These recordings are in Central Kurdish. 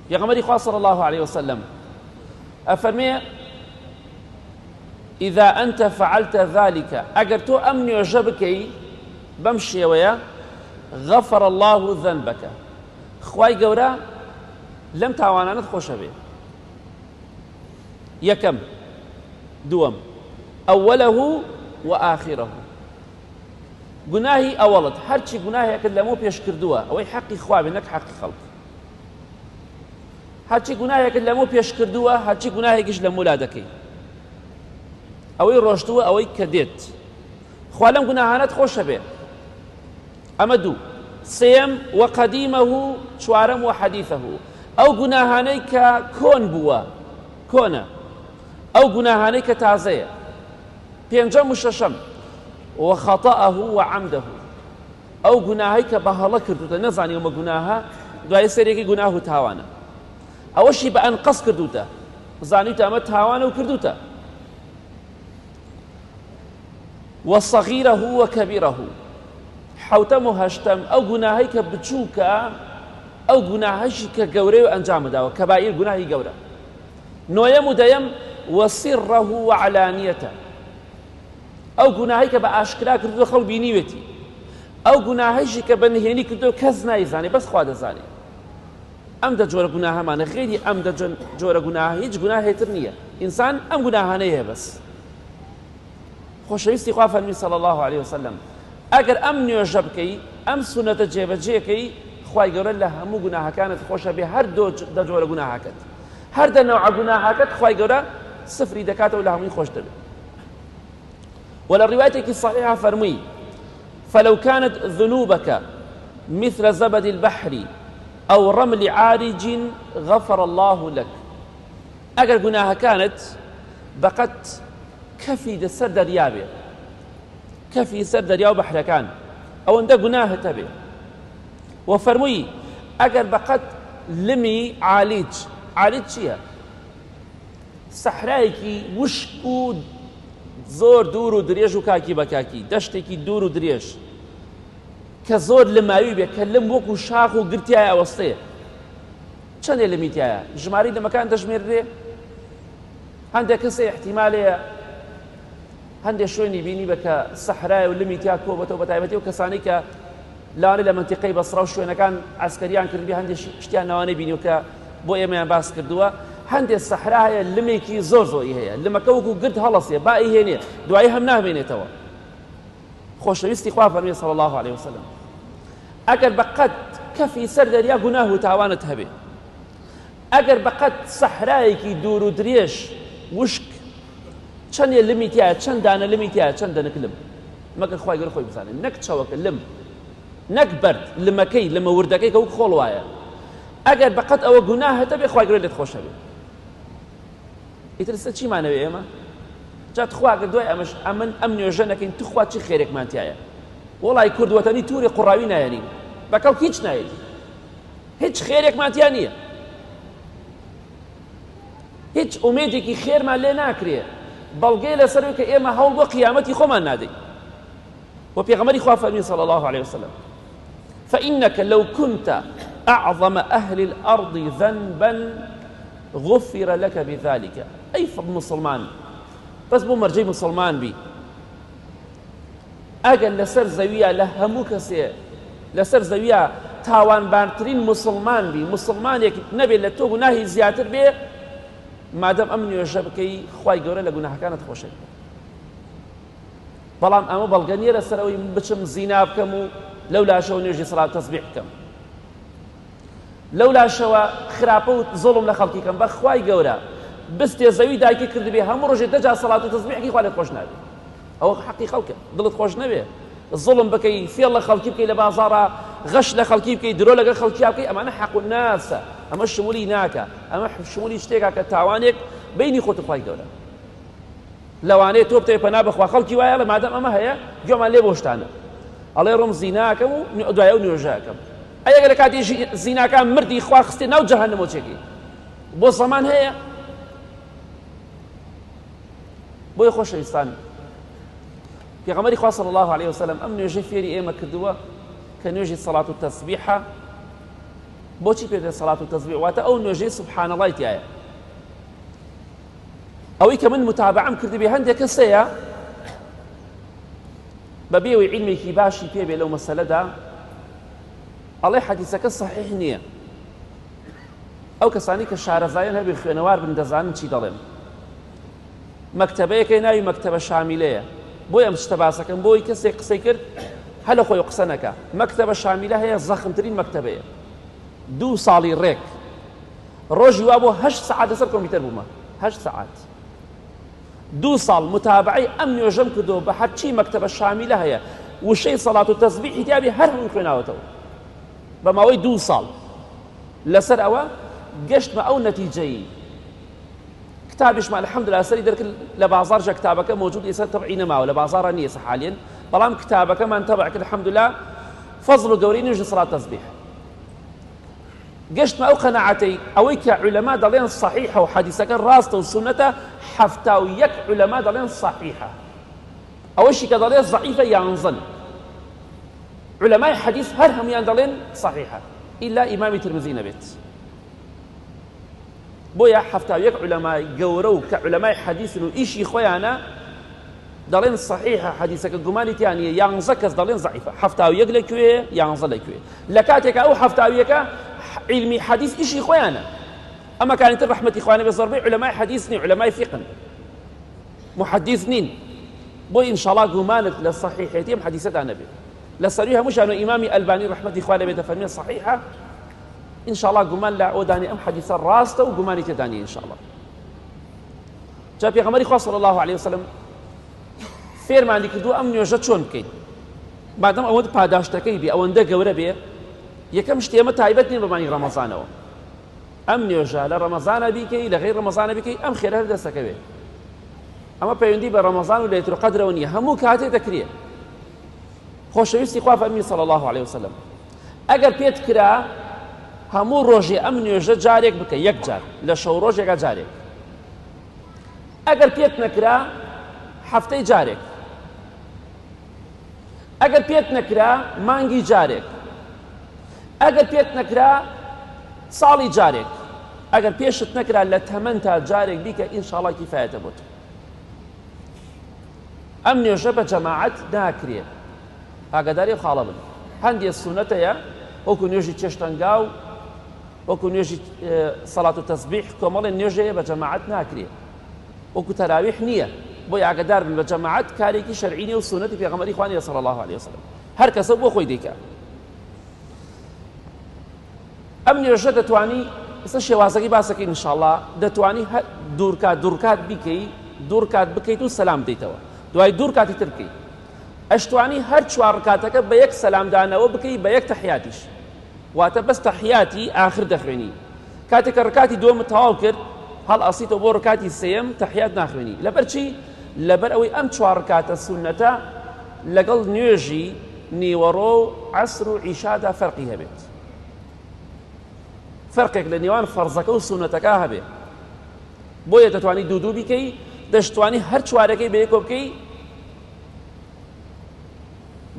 پێغەمبەری خوا صلی الله عليه وسلم ئەفەرمێ إذا أنت فعلت ذلك أجر تو أمن يعجبك بمشي ويا غفر الله ذنبك خواي قورا لم تعوانا ندخوش به يكم دوم أوله وآخره گوناهی ئەوەڵت هەرچی گوناهێکت لەمەوە پێش کردووە ئەوەی حەقی خوا بێ نەک حەقی خەڵک هەرچی گوناهێکت لەمەوە پێش کردووە هەرچی گوناهێکیش لەمەوە لا دەکەی ئەوەی ڕۆشتووە ئەوەی کە دێت خوا لەم گوناهانەت خۆشە بێ ئەمە دوو سێم وەقەدیمەه چوارەم وحەدیثەه ئەو گوناهانەی کە کۆن بووە کۆنە ئەو گوناهانەی کە تازەیە پێنجەم و شەشەم وخطأه وعمده ئەو گوناهەی کە بە هەڵە کردوتە نەزانی ئەمە گوناهە دوای سەرێکی گوناه و تاوانە ئەوەشی بە ئەنقەس کردوتە زانیتە ئەمە تاوانە و کردوتە وصغيره وكبيره حوتم وهشتم ئەو گوناهەی کە بچووکە ئەو گوناهەشی کە گەورەی و ئەنجام داوە کەبائیر گوناهی گەورە نۆیەم و دەیەم وسره وعلانیەتە ئەو گوناهەی کە بە ئاشکرا کردووە خەڵک بینیوێتی ئەو گوناهەیشی کە بە نهێنی کردووە کەس نایزانێ بەس خوا دەزانێ ئەم دە جۆرە گوناهەمانە غێری ئەم دە جۆرە گوناهە هیچ گوناهێتر نییە ئینسان ئەم گوناهانەیە هەیە بەس خۆشەویستی خوا فەرمی صلی الله عليه وسلم ئەگەر ئەم نوێژە بکەی ئەم سونەتە جێبەجێکەی خوای گەورە لە هەموو گوناهەکانت خۆشە بێ هەر دە جۆرە گوناهەکەت هەر دە نەوعە گوناهەکەت خوای گەورە سفری دەکاتەوە لە هەمووی خۆش دەبێت ولا روايتك الصحيحة فرمي فلو كانت ذنوبك مثل زبد البحر أو رمل عارج غفر الله لك أجر جناها كانت بقت كفي سر دريابه كفي سر درياب بحر كان أو أنت جناها تبي وفرمي أجر بقت لمي عالج شيء صحرايكي وشكو زۆر دوور و درێژ و کاکی بە کاکی دەشتێکی دوور و درێژ کە زۆر لەماوی بێ کە لەم وەکو شاخ و گرتیایە ئەوەستەیە چەندێ لەمیتایە ژماری لەمەکان دەژمێردرێ هەندێک کەسێ احتیمالەیە هەندێک شوێنی بینی بە کە سەحرایە و لەمیتیا کۆبەتەوە بەتایبەتی و کەسانی کە لاوانەی لە منتیقەی بەسڕا و شوێنەکان ئەسکەریان کردبی هەندێک شتیان ناوانەی بینی و کە بۆ ئێمەیان باس کردووە هەندێک سەحرا هەیە لمێکی زۆر زۆری هەیە لمەکە وەکو گرد هەڵەسێ با ئیهێنێ دوایی هەم نامێنێتەوە خۆشەویستی خوا فەرمێ صلی الله عليه وسلم ئەگەر بەقەت کەفی سەر دەریا گوناه و تاوانت هەبێ ئەگەر بەقەت سەحرایەکی دوور و درێژ وشک چەندێ لمی تایە چەند دانە لمی تایە چەند دەنک لم مەگەر خوای گەورە خۆی بزانێت نەک چاوەکە لم نەک بەرد لمەکەی لەمە وردەکەی کە وەک خۆڵ وایە ئەگەر بەقەت ئەوە گوناه هەتە بێ خوای گەورە لێت خۆشە بێ ئیتر چیمانەوێ ئێمە جات خوا گە دوای ئەمەش ئەم نوێژە نەکەین تو خوا چی خێرێکمان تایە وەڵای کورد وەتەنی تووری قوڕاوی نایەنین بەکەڵ هیچ نایەنی هیچ خێرێکمان تیا نییە هیچ ئومێدێکی خێرمان لێ ناکرێ بەڵگەی لەسەر کە ئێمە هەوڵ بۆ قیامەتی خۆمان نادەین و پێغەمبەری خوا فەرمی صلی الله عليه وسلم فإنك لو كنت أعظم أهل الأرض ذنبا غفر لك بذلك أي مسلمان بس بو مرجي مسلمان بي أجل لسر زوية لهمو كسي لسر زوية تاوان بانترين مسلمان بي مسلمان يك نبي لتوب ناهي زياتر بي ما دام أمن يجبكي خواي قوري لقونا كانت خوشي بلان أمو بلغانية لسر أوي بچم زيناب كمو لولا شو نيجي صلاة تصبيح كم لولا شوا خراپە ظلم لە خەڵکی کەم بە خوای گەورە بستێ زەوی دایکی کرد بێ هەموو ڕۆژێ دەجا سەڵات و تەسبیحی خوا لێت خۆش نابێ ئەوە حەقی خەڵکە دڵت خۆش نەبێ ظلم بکەی فێڵ لە خەڵکی بکەی لە بازاڕە غەش لە خەڵکی بکەی درۆ لەگەڵ خەڵکیا بکەی ئەمانە حەق الناسە ئەمە شمولی ناکە ئەمە شمولی شتێکە کە تاوانێک بینی خۆت و خوای گەورە لەوانەیە تۆ بتەوێ پەنا بخوا خەڵکی وایە لە مادام ئەمە هەیە گوێمان لێ بۆ شتانە ئەڵێ ڕۆم زیناکەم و دوایە و نوێژەکەم ئەگەر لە کاتی زیناکان مردی خوا خستێ ناو جەهەنەمەوە چێکی بۆ زەمان هەیە بۆیە خۆشەویستان پێغەمبەری خوا صلی الله عليه وسلم ئەم نوێژەی فێری ئێمە کردووە کە نوێژی سەڵات و تەسبیحە بۆچی پێدێت سەڵات و تەسبیح واتە ئەو نوێژەی سوبحان الله تایە ئەوەی کە من متابعەم کردبێ هەندێک کەسەیە بەبێوەی عیلمێکی باشی پێبێ لەو مەسەلەدا ئەڵێ حەدیثەکە صحیح نییە ئەو کەسانی کە شارەزایان هەبێ خوێنەوار بن دەزانن چی دەڵێن مەکتەبەیەکەی ناوی مەکتەبە شامیلەیە بۆی ئەم شتە باسەکەم بۆی کەسێک قسەی کرد هە لە خۆی قسە نەکە مەکتەبە شامیلە هەیە زەخمترین مەکتەبەیە 2 ساڵی ڕێک ڕۆژی وا بۆ 8 سەعات لەسەر کۆمپیوتەر بوومە 8 سەعات 2 ساڵ متابعەی ئەم نوێژەم کردەوە بە هەرچی مەکتەبە شامیلە هەیە وشەی سەڵات و تەسبیحی تیابی هەر هەموو خوێناوەتەوە بە ماوەی 2 ساڵ لەسەر ئەوە گەشتمە ئەو نەتیجەی کتابیشمان الحەمدولillah سەری دەرکرد لە بازاڕ کتابەکە موجود ئێستا تەبعی نەماوە لە بازاڕە نییە حاليا بەڵام کتابەکەمان تەبع کرد الحەمدولillah فەزڵ و گەورەی نوێژی سەڵات تەسبیح گەشتمە ئەو قەناعەتەی ئەوەی کە عولەما دەڵێن صحیحە و حەدیثەکە ڕاستە و سونەتە 71 عولەما دەڵێن صحیحە ئەوەشی کە دەڵێن ضعیفە یانزن علماء حديث هر هم يندلين صحيحة إلا إمام ترمذي نبيت بويا حفتاويك علماء جورو كعلماء حديث إنه إشي خويانا دلين صحيحة حديثك الجمالي يعني يانزكز دلين ضعيفة حفتاويك لكوي يانزل لكوي لكاتك أو حفتاويك علمي حديث إشي خويانا أما كانت الرحمة إخواني بالضربي علماء حديثني علماء فقه محدثنين بو إن شاء الله جمالك للصحيحتين حديثات النبي لسريها مش أنه إمامي ألباني رحمة إخواني بيتفهمين صحيحة إن شاء الله جمال لا وداني أم حديث الراسته وجمالي تداني إن شاء الله جاء في غمر صلى الله عليه وسلم فير ما عندك دو أمن يوجد شون كي بعدم أود باداشتكي بي أو عندك جورة بي يكم اشتيامة تعبتني بماني رمضان أو أمن يوجد لرمضان بيكي لغير رمضان بيكي أم خير هذا سكبي أما بيندي برمضان ولا يترو قدر ونية همو كاتي تكريه خۆشەویستی خوا فەرمی صلی الله عليه وسلم ئەگەر پێت کرا هەموو ڕۆژێ ئەم نوێژە جارێک بکە یەک جار لە شەو ڕۆژێکە جارێک ئەگەر پێت نەکرا هەفتەی جارێک ئەگەر پێت نەکرا مانگی جارێک ئەگەر پێت نەکرا ساڵی جارێک ئەگەر پێشت نەکرا لە تەمەن تا جارێک بیکە ئینشاءڵڵا کیفایەتە بۆت ئەم نوێژە بە جەماعەت ناکرێت ئاگاداری خاڵە بن هەندێک سونەتەیە وەکو نوێژی چێشتەنگا و وەکو نوێژی سەڵات و تەسبیح کۆمەڵێن نوێژەیە بە جەماعەت ناکرێت وەکو تەراویح نییە بۆی ئاگادار بن بە جەماعەت کارێکی شەرعی نیە و سونەتی پێغەمبەری خوانی صلی الله عليه وسلم هەر کەسە بۆ خۆی دەیکات ئەم نوێژە دەتوانی ئێستا شێوازەکەی باسەکەی ئینشاءڵڵا دەتوانی دوورکات بیکەی دوورکات بکەیت و سەلام بدەیتەوە دوای دوور کاتی تر بکەیت ئەشتوانی هەر 4 ڕکاتەکە بە یەک سەلامدانەوە بکەی بە یەک تەحیاتیش واتە بەس تەحیاتی ئاخر دەخوێنی کاتێککە ڕکاتی دووەمت تەواو کرد هەڵ ئەسیتەوە بۆ ڕکاتی سێیەم تەحیات ناخوێنی لەبەر چی لەبەر ئەوەی ئەم 4 ڕکاتە سونەتە لەگەڵ نوێژی نیوەڕۆ و عەسر و عیشادا فەرقی هەبێت فەرقێک لە نێوان فەرزەکە و سونەتەکە هەبێت بۆیە دەتوانی دوو بیکەی دەشتوانی هەر 4ەکەی بە یەکۆ بکەی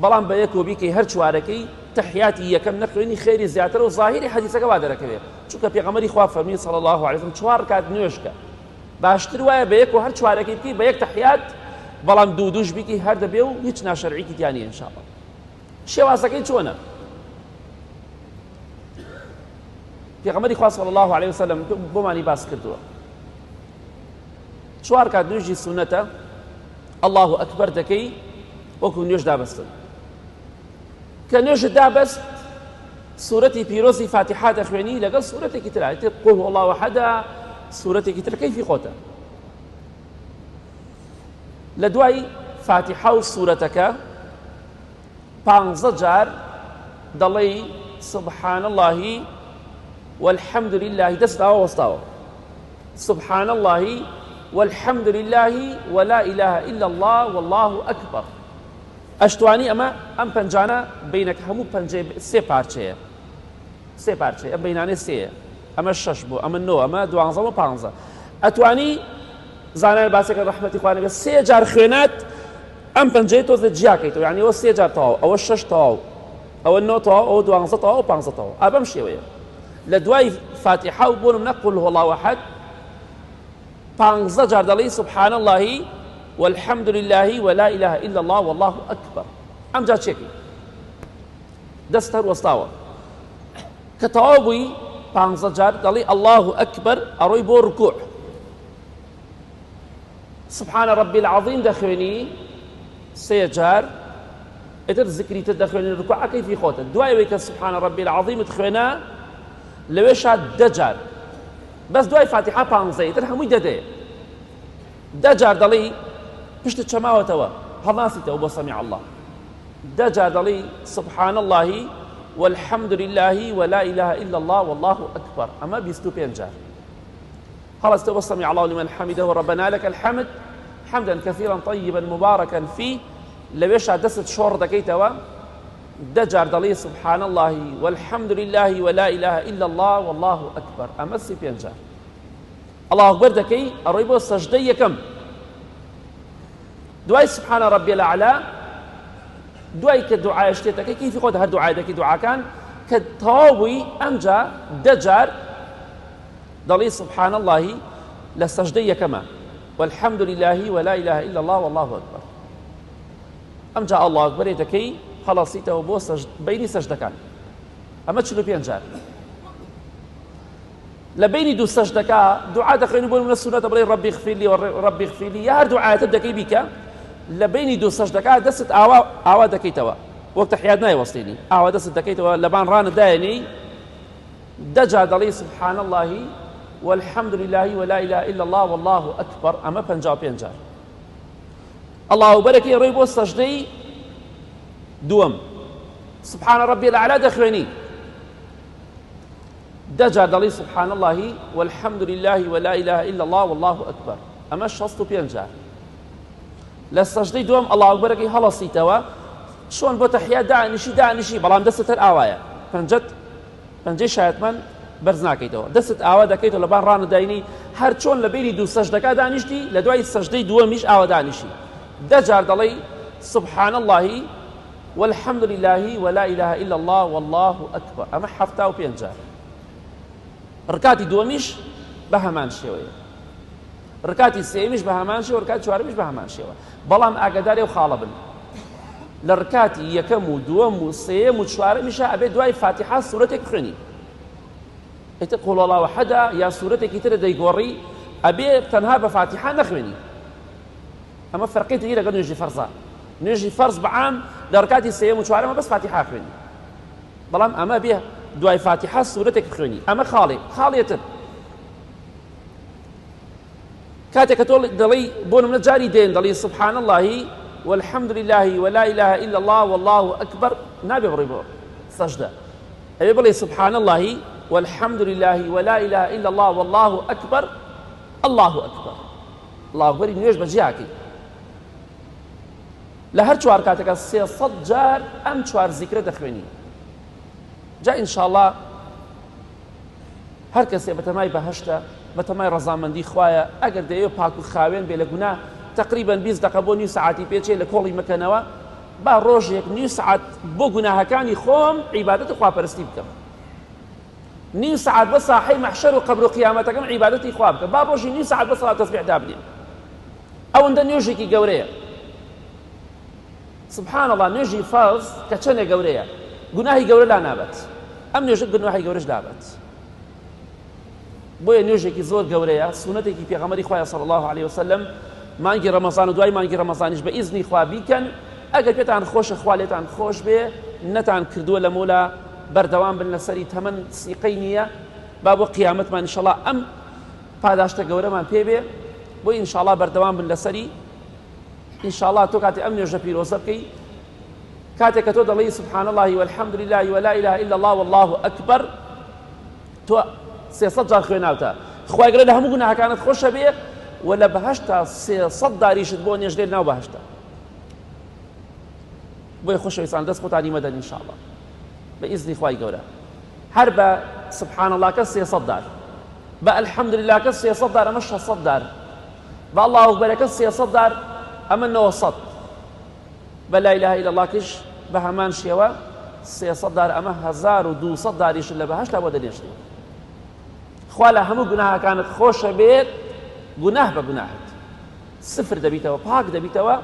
بەڵام بە یەکۆ بیکەی هەر 4ەکەی تەحیاتی یەکەم نەخوێنی خێری زیاتر و ظاهری حەدیثەکە وا دەرەکەوێت چونکە پێغەمبەری خوا فەرمی صلی الله عليه وسلم 4 ڕکات نوێژکە باشتر وایە بە یەک و هەر 4ەکەی بکەی بە یەک تەحیات بەڵام دووش بیکەی هەر دەبێ و هیچ ناشەرعیکی تیان نیە ئینشاءڵڵا شێوازەکەی چۆنە پێغەمبەری خوا صلی الله عليه وسلم بۆمانی باس کردووە 4 ڕکات نوێژی سونەتە الله ئەکبەر دەکەی وەکو نوێژ دابەستن کە نوێژت دابەست سوورەتی پیرۆزی فاتحە دەخوێنی لەگەڵ سوورەتێکی ترا قول هو الله ئەحەدە سوورەتێکی تر کەیفی خۆتە لە دوای فاتحە و سوورەتەکە 15 جار دەڵێی سبحان الله والحمد لله دەستاوە وەستاوە سبحان الله والحمد لله ولا إله إلا الله والله أكبر ئەشتوانی ئەمە ئەم پەنجانە بینەک هەموو پەنجەی سێ پارچەیە ئەم بینانێ سێیە ئەمە 6 بوو ئەمە 9 ئەمە 12 و 15 ئەتوانی زانایان باسێکە ڕەحمەتی خوا لێبێ 3 جار خوێنات ئەم پەنجەی تۆ جیاکەیتەوە یعنی ئەوە 3 جار تەواو ئەوە 6 تەواو ئەوە 9 تەواو ئەوە 12 تەواو و 15 تەواو ئابەم شێوەیە لدواي فاتحة وبون نقول هو الله أحد بانزا جار سبحان الله والحمد لله ولا إله إلا الله والله أكبر أم جات شكل دستر وسطاوة كتوابي بانزا جار دلي الله أكبر أروي بو ركوع سبحان ربي العظيم دخويني سيجار اتر ذكري تدخويني ركوع كيف خوتا دواي ويك سبحان ربي العظيم تخوينا لويشا دجار بس دواي فاتحة بانزا اتر هموي دده دجار دلي پشت چماوتەوە هەڵاسیتەوە بۆ سەمیع الله دەجار دەڵی سبحان الله والحمد لله ولا إله إلا الله والله أكبر أما 25 جار هەڵاستەوە بۆ سەمیع الله لمن حمده ربنا لك الحمد حمدا كثيرا طيبا مباركا فيه لەوێشا دەست شۆڕ دەکەیتەوە دەجار دەڵی سبحان الله والحمد لله ولا إله إلا الله والله أكبر أما 35 جار الله أكبر دەکەی ئەڕۆی بۆ سەجدەی یەکەم دواي سبحان ربي الأعلى دواي كدعاء اشتيتك كيف يقول هر دعاء دكي دعاء كان كتاوي أمجا دجار ضلي سبحان الله للسجدية كما والحمد لله ولا إله إلا الله والله أكبر أمجا الله أكبر يتكي خلاصيته وبو بيني سجدة كان أما تشلو بينجار لبيني دو سجدة كا دعاء دخلين يقول من السنة بلي ربي اغفر لي وربي اغفر لي يا هر دعاء تبدأ بك لبيني دو سجدكا دست آوا دكيتوا وقت حياتنا يوصليني آوا دست دكيتوا لبان ران دايني دجا دلي سبحان الله والحمد لله ولا إله إلا الله والله أكبر أما بنجا بينجار الله بركي ريبو السجدي دوم سبحان ربي الأعلى دخويني دجا دلي سبحان الله والحمد لله ولا إله إلا الله والله أكبر أما الشخص بينجار للسجدي دوم الله أكبر كي هلصيتوا شلون بو تحيات داعنشي بلام دستر آوايا پنجي شايتمان برز ناكيتوا دست آوا دكيتوا لبان ران دايني هر چون لبيني دو سجدكا دانشتي لدواي السجدي دوميش آوا دانشي دجار دلي سبحان الله والحمد لله ولا إله إلا الله والله أكبر أما حفتاو بينجار ركاتي دوميش بهمان شوية ركاتي سيمش بهمان شوية وركاتي شوارمش بهمان شوية بلام ئاگاداری و خاڵە بن لە ڕکاتی یەکەم و دووەم و سێیەم و چوارەمیشە ئەبێ دوای فاتحە سوورەتێک بخوێنی ئیتر قوڵ هەڵاو ئەحەدە یا سوورەتێکی ترە دەیگۆڕی ئەبێ تەنها بە فاتحە نەخوێنی ئەمە فەرقێتی هەیە لەگەڵ نوێژی فەرزە نوێژی فەرز بەعام لە ڕکاتی سێیەم و چوارەمە بەس فاتحە خوێنی بەڵام ئەمە بێ دوای فاتحە سوورەتێک بخوێنی ئەمە خاڵێتر كاتك دلي بون من جاري دين دلي سبحان الله والحمد لله ولا إله إلا الله والله أكبر نابي بريبو سجدة أبي بلي سبحان الله والحمد لله ولا إله إلا الله والله أكبر الله أكبر الله أكبر نيوش بجياكي لهر چوار كاتك 300 جار أم چوار ذكر دخويني جاء إن شاء الله هر کسی بتمای بهشته بتمای رضامندی خواه اگر دیو پاکو خاوین به لگونه تقریبا 20 دقیقه بو نیم ساعتی پیچه لکولی مکنوا با روز یک نیم ساعت بو گناهکانی خوم عبادت خواه پرستی بکم نیم ساعت بس صاحی محشر و قبر و قیامتکم عبادتی خواه بکم با روز نیم ساعت بس صلاة تسبیح دابنیم او اندن نوجی کی گوره سبحان الله نوجی فرض کچنه گوره گناهی گوره لا نابت ام نوجی گناهی گورش دابت بۆیە نوێژێکی زۆر گەورەیە سونەتێکی پێغەمبەری خۆیان صلی الله عليه وسلم مانگی ڕەمەزان و دوای مانگی ڕەمەزانیش بە ئیزنی خوا بیکەن ئەگەر پێتان خۆشە خوا لێتان خۆش بێ نەتان کردووە لە مۆلا بەردەوام بن لەسەری تەمەن سیقەی نییە با بۆ قیامەتمان ئینشەڵڵا ئەم پاداشتە گەورەمان پێ بێ بۆی ئینشەڵڵا بەردەوام بن لەسەری ئینشەڵڵا تۆ کاتی ئەم نوێژە پیرۆزە بکەی کاتێک کە تۆ دەڵێی سبحان الله والحمد لله ولا إله إلا الله والله أكبر تۆ 300 جار خوێناوتە خوای گەورە لە هەموو گوناهەکانت خۆشە بێ و لە بەهەشتا 300 داریشت بۆ نێژدێت ناو بەهەشتا بۆیە خۆشەویستان دەست خۆتانی مەدەن ئینشاءالله بە ئیزنی خوای گەورە هەر بە سبحان الله کە 300 دار بە الحمد لله کە 300 دار ئەمە 600 دار بە الله ئەکبەر کە 300 دار ئەمە 900 بە لا إله إلا الله کش بە هەمان شێوە 300 دار ئەمە 1200 داریشت لە بەهەشتا بۆ دەنێژدێت خوا لە هەموو گوناهەکانت خۆشە بێت گوناه بە گوناهت سفر دەبیتەوە پاک دەبیتەوە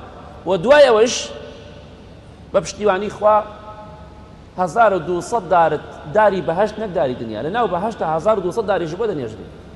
و دوای ئەوەش بە پشتیوانی خوا 1200 دارت داری بەهەشت نەک داری دنیا لە ناو بەهەشتە 1200 داریش بۆ دەنێژێت